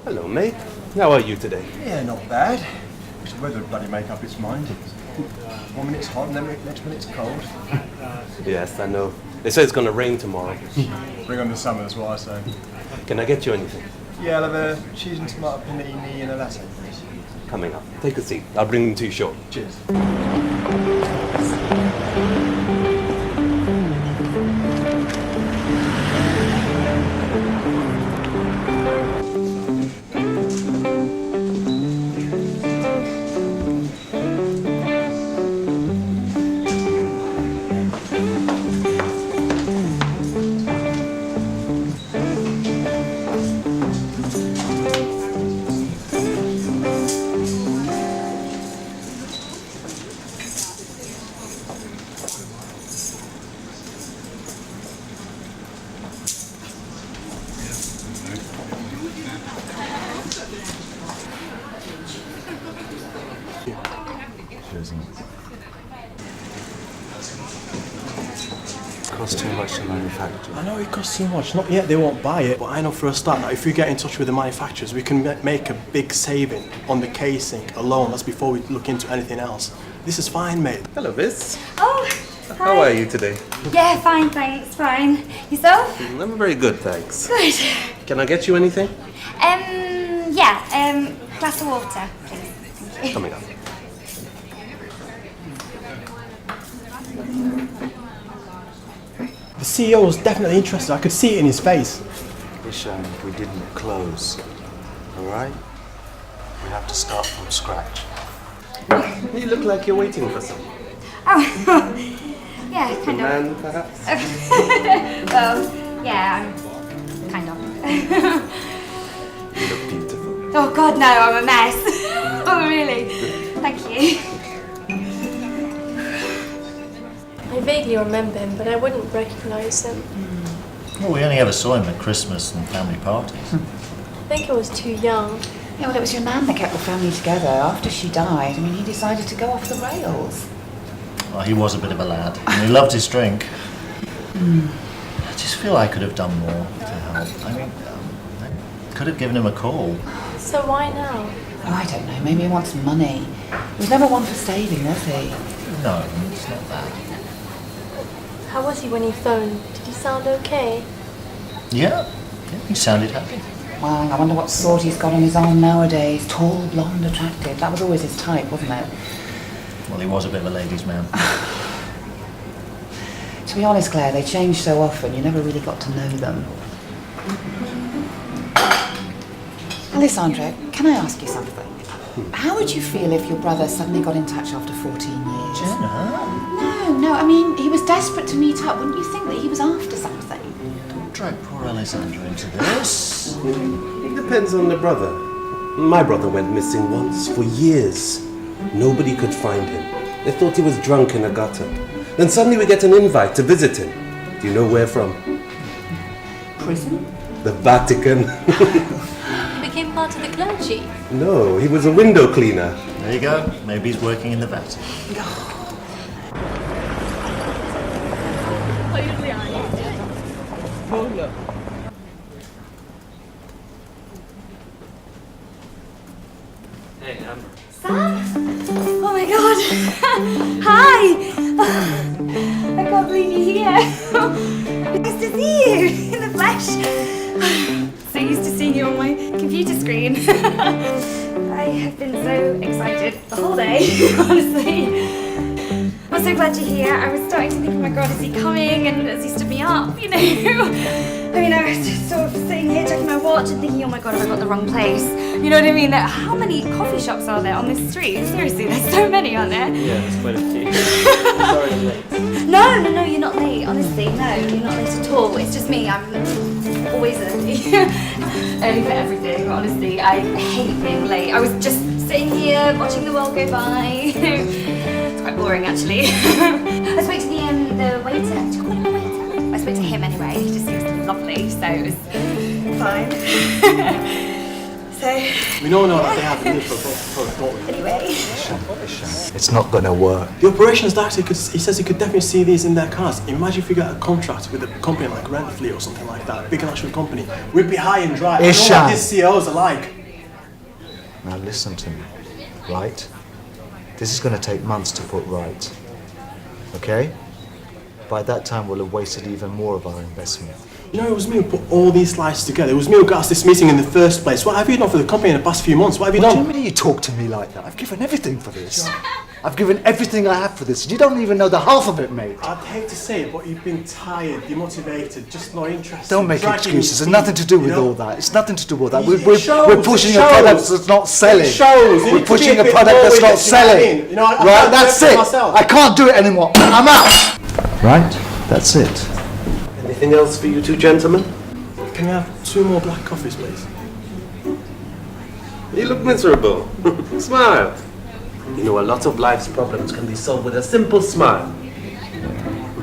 Hello, mate. How are you today? Yeah, not bad. Wish the weather would bloody make up its mind. 1 minute it's hot and then next minute it's cold. Yes, I know. They say it's going to rain tomorrow. Bring on the summer, that's what I say. Can I get you anything? Yeah, I'll have a cheese and tomato panini and a latte, please. Coming up. Take a seat. I'll bring them to you shortly. Cheers. Costs too much to manufacture. I know it costs too much. Not yet, they won't buy it. But I know for a start that if we get in touch with the manufacturers, we can make a big saving on the casing alone. That's before we look into anything else. This is fine, mate. Hello, Viz. Oh, hi. How are you today? Yeah, fine, thanks, fine. Yourself? I'm very good, thanks. Good. Can I get you anything? Glass of water, please. Thank you. Coming up. The CEO was definitely interested. I could see it in his face. Isham, we didn't close. All right? We have to start from scratch. You look like you're waiting for someone. Oh, yeah, A kind of. man, perhaps? Well, yeah, I'm kind of. You look beautiful. Oh God, no, I'm a mess. Oh, really? Thank you. I vaguely remember him, but I wouldn't recognise him. Well, we only ever saw him at Christmas and family parties. I think I was too young. Yeah, well, it was your nan that kept the family together. After she died, I mean, he decided to go off the rails. Well, he was a bit of a lad, and he loved his drink. I just feel I could have done more to help. I mean, I could have given him a call. So why now? Oh, I don't know, maybe he wants money. He was never one for saving, was he? No, it's not that. How was he when he phoned? Did he sound okay? Yeah, he sounded happy. Well, I wonder what sort he's got on his arm nowadays. Tall, blonde, attractive. That was always his type, wasn't it? Well, he was a bit of a ladies' man. To be honest, Claire, they change so often, you never really got to know them. Alessandro, can I ask you something? How would you feel if your brother suddenly got in touch after 14 years? Jenna? No, I mean, he was desperate to meet up. Wouldn't you think that he was after something? Don't drag poor Alessandro into this. It depends on the brother. My brother went missing once, for years. Nobody could find him. They thought he was drunk in a gutter. Then suddenly we get an invite to visit him. Do you know where from? Prison? The Vatican. He became part of the clergy. No, he was a window cleaner. There you go. Maybe he's working in the Vatican. Sam? Oh my god! Hi! I can't believe you're here. Nice to see you in the flesh. So used to seeing you on my computer screen. I have been so excited the whole day, honestly. I'm so glad you're here. I was starting to think, oh my god, is he coming? And has he stood me up, you know? I mean, I was just sort of sitting here checking my watch and thinking, oh my god, have I got the wrong place? You know what I mean? How many coffee shops are there on this street? Seriously, there's so many, aren't there? Yeah, there's quite a few. Sorry I'm late. No, you're not late. Honestly, no, you're not late at all. It's just me. I'm always early. Early for everything, honestly. I hate being late. I was just sitting here watching the world go by. It's quite boring, actually. I spoke to the waiter. Did you call him a waiter? I spoke to him anyway. He just seems lovely, so it was fine. So, We know now that they have the need for a don't we? anyway. It's not gonna work. The operations director, he says he could definitely see these in their cars. Imagine if you got a contract with a company like Rentfleet or something like that, a big national company. We'd be high and dry. I know Ishan. what these CEOs are like. Now listen to me, right? This is gonna take months to put right. Okay? By that time we'll have wasted even more of our investment. You know, it was me who put all these slides together. It was me who got us this meeting in the first place. What have you done for the company in the past few months? What have you What do done? you mean you talk to me like that? I've given everything for this. I've given everything I have for this. You don't even know the half of it, mate. I'd hate to say it, but you've been tired, demotivated, just not interested. Don't make dragging excuses. your It's nothing to do feet, with you know? all that. It's nothing to do with that. It We're shows, pushing it a product shows. that's not selling. It shows. You We're need to be pushing a a bit product more that's with not it, you know what I selling. mean? You know, I Right, can't that's do it it. myself. I can't do it anymore. I'm out. Right, that's it. Anything else for you two gentlemen? Can we have 2 more black coffees, please? You look miserable. Smile. You know, a lot of life's problems can be solved with a simple smile.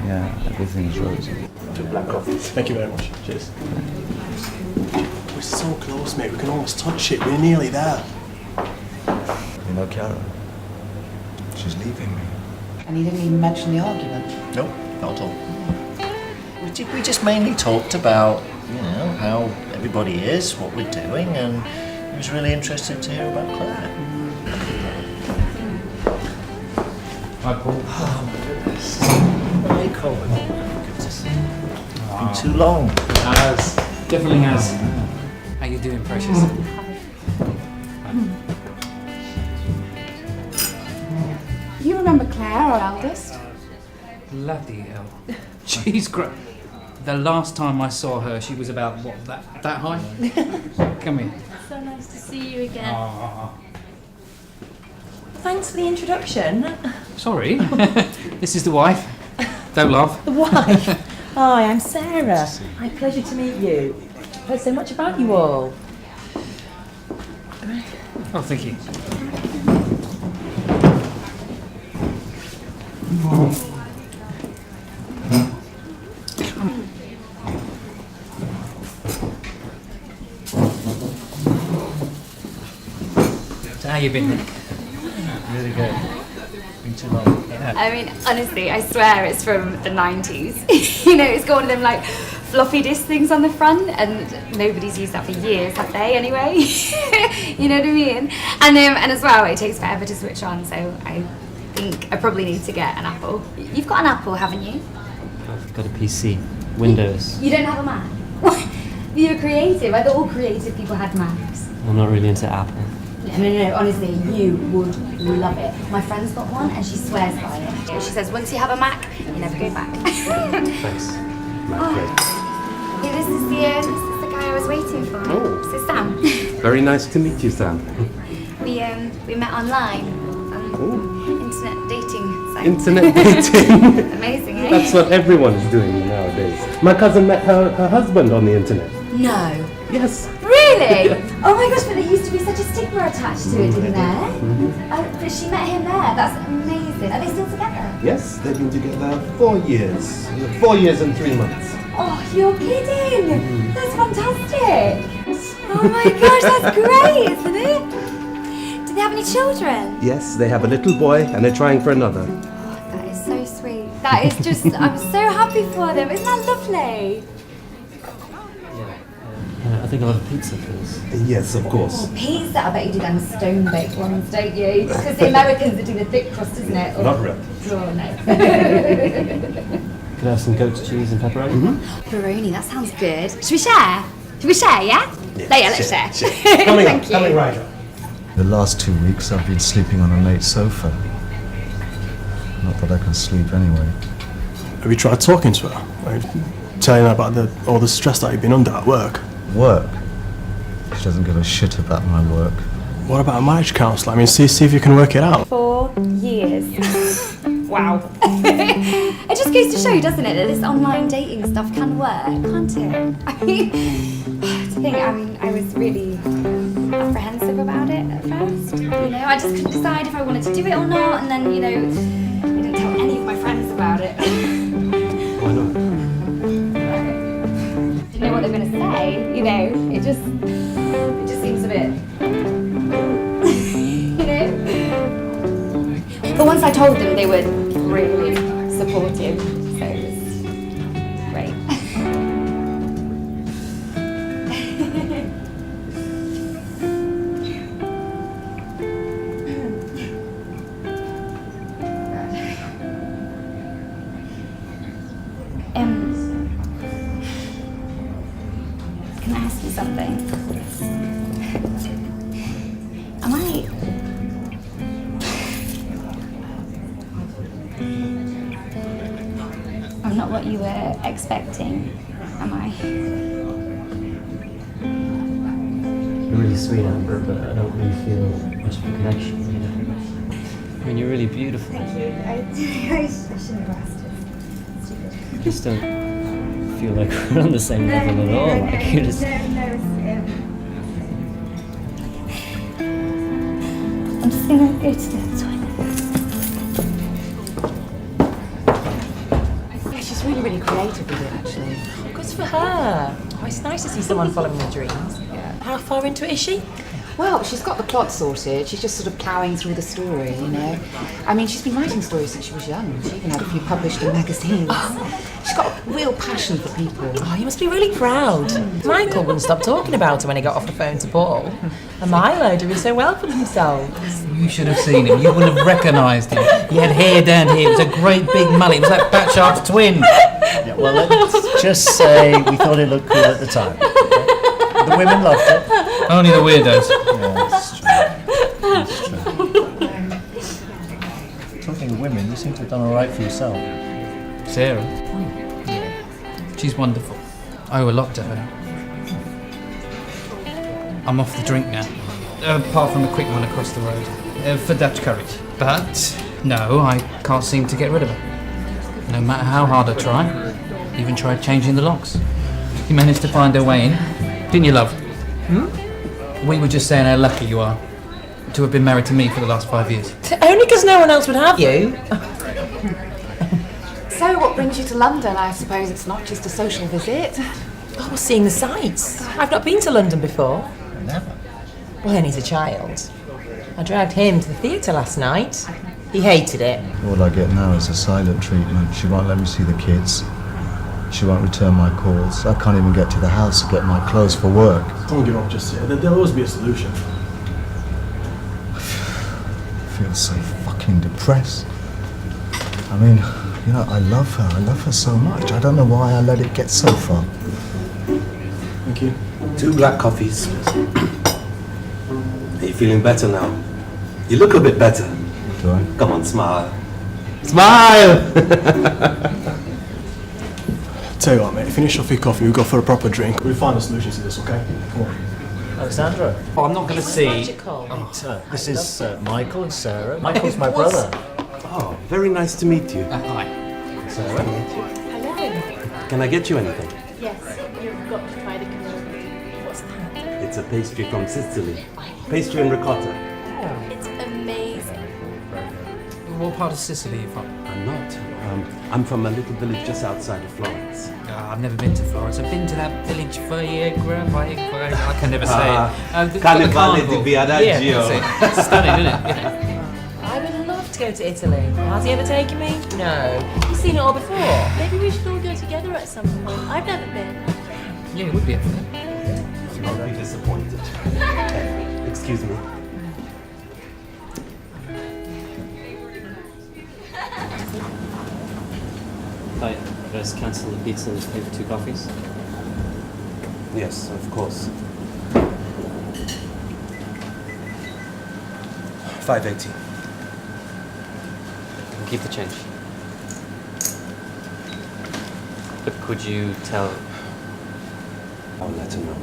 Yeah, everything's rosy. 2 black coffees. Thank you very much. Cheers. We're so close, mate. We can almost touch it. We're nearly there. You know, Kara, she's leaving me. And he didn't even mention the argument. Nope, not at all. We just mainly talked about, you know, how everybody is, what we're doing, and he was really interested to hear about Claire. Hi, Paul. Hi, Colin. Good to see you. Been too long. Definitely has. How you doing, Precious? You remember Claire, our eldest? Bloody hell. She's great. The last time I saw her, she was about, what, that high? Come here. So nice to see you again. Ah, Thanks for the introduction. sorry. This is the wife. Don't laugh. The wife. Hi, I'm Sarah. My pleasure to meet you. I've heard so much about you all. Oh, thank you. So how you been? Really good. Been too long. Yeah. I mean, honestly, I swear it's from the 90s. You know, it's got one of them like floppy disk things on the front, and nobody's used that for years, have they, anyway? You know what I mean? And as well, it takes forever to switch on, so I think I probably need to get an Apple. You've got an Apple, haven't you? I've got a PC. Windows. You don't have a Mac? You're creative. I thought all creative people had Macs. I'm not really into Apple. No, honestly, you would love it. My friend's got one and she swears by it. She says, once you have a Mac, you never go back. Thanks. Yeah, this is the guy I was waiting for. Oh. This is Sam. Very nice to meet you, Sam. We met online on internet dating site. Internet dating. Amazing, eh? That's what everyone's doing nowadays. My cousin met her husband on the internet. No. Yes. Really? Oh my gosh, but there used to be such a stigma attached to it, didn't there? But she met him there. That's amazing. Are they still together? Yes, they've been together 4 years. 4 years and 3 months. Oh, you're kidding! That's fantastic! Oh my gosh, that's great, isn't it? Do they have any children? Yes, they have a little boy and they're trying for another. Oh, that is so sweet. That is just, I'm so happy for them. Isn't that lovely? I think I'll have a pizza, please. Yes, of course. Pizza, I bet you do them stone-baked ones, don't you? Because the Americans do the thick crust, isn't it? Or, Not really. Oh, no. Could I have some goat's cheese and pepperoni? Pepperoni, that sounds good. Should we share? Should we share, yeah? Yeah, let's share. Coming Thank up, you. coming right up. The last 2 weeks I've been sleeping on a late sofa. Not that I can sleep anyway. Have you tried talking to her? Like, telling her about all the stress that you've been under at work? Work? She doesn't give a shit about my work. What about a marriage counsellor? I mean, see if you can work it out. 4 years. Wow. It just goes to show you, doesn't it, that this online dating stuff can work, can't it? I mean, to think, I was really apprehensive about it at first. You know, I just couldn't decide if I wanted to do it or not, and then, you know, I didn't tell any of my friends about it. Why not? Didn't know what they were going to say, you know, it just seems a bit, you know. But once I told them, they were really supportive, so it was great. Can I ask you something? I'm not what you were expecting, am I? You're really sweet, Amber, but I don't really feel much of a connection, you know? I mean, you're really beautiful. Thank you. I shouldn't have asked it. Stupid. I just don't feel like we're on the same level at all. Like, you're just... I'm just gonna go to the toilet. Yeah, she's really creative with it, actually. Good for her. Oh, it's nice to see someone following their dreams. Yeah. How far into it is she? Well, she's got the plot sorted. She's just sort of ploughing through the story, you know. I mean, she's been writing stories since she was young. She even had a few published in magazines. She's got a real passion for people. Oh, you must be really proud. Michael wouldn't stop talking about her when he got off the phone to Paul. And Milo doing so well for themselves. You should have seen him. You wouldn't have recognised him. He had hair down here. It was a great big mullet. It was like Batchart's twin. Yeah, well, let's just say we thought it looked cool at the time. The women loved it. Only the weirdos. Yeah, that's true. Talking of women, you seem to have done all right for yourself. Sarah? She's wonderful. I owe a lot to her. I'm off the drink now. Apart from a quick one across the road. For Dutch courage. But, no, I can't seem to get rid of her. No matter how hard I try. Even tried changing the locks. You managed to find her way in. Didn't you, love? We were just saying how lucky you are to have been married to me for the last 5 years. Only because no one else would have you. So, what brings you to London? I suppose it's not just a social visit. Oh, we're seeing the sights. I've not been to London before. Never. Well, then he's a child. I dragged him to the theatre last night. He hated it. All I get now is a silent treatment. She won't let me see the kids. She won't return my calls. I can't even get to the house to get my clothes for work. Don't give up just yet. There'll always be a solution. I feel so fucking depressed. I mean, you know, I love her. I love her so much. I don't know why I let it get so far. Thank you. 2 black coffees. Are you feeling better now? You look a bit better. Do I? Come on, smile. Smile! Tell you what, mate, finish off your coffee, we'll go for a proper drink. We'll find a solution to this, okay? Come on. Alessandro. Oh, I'm not going to see... This is Michael and Sarah. Michael's my brother. Oh, very nice to meet you. Hi. Sarah. Hello. Can I get you anything? Yes, you've got to try the cannoli. What's that? It's a pastry from Sicily. Pastry and ricotta. It's amazing. What part of Sicily are you from? I'm not. I'm from a little village just outside of Florence. I've never been to Florence. I've been to that village Viagra. I can never say it. Carnevale di Viareggio. Yeah, that's it. It's stunning, isn't it? Yeah. I would love to go to Italy. Has he ever taken me? No. You've seen it all before. Maybe we should all go together at some point. I've never been. Yeah, it would be a I'll be disappointed. Excuse me. Hi, just cancel the pizza and just pay for 2 coffees. Yes, of course. 580. And keep the change. But could you tell... I'll let her know.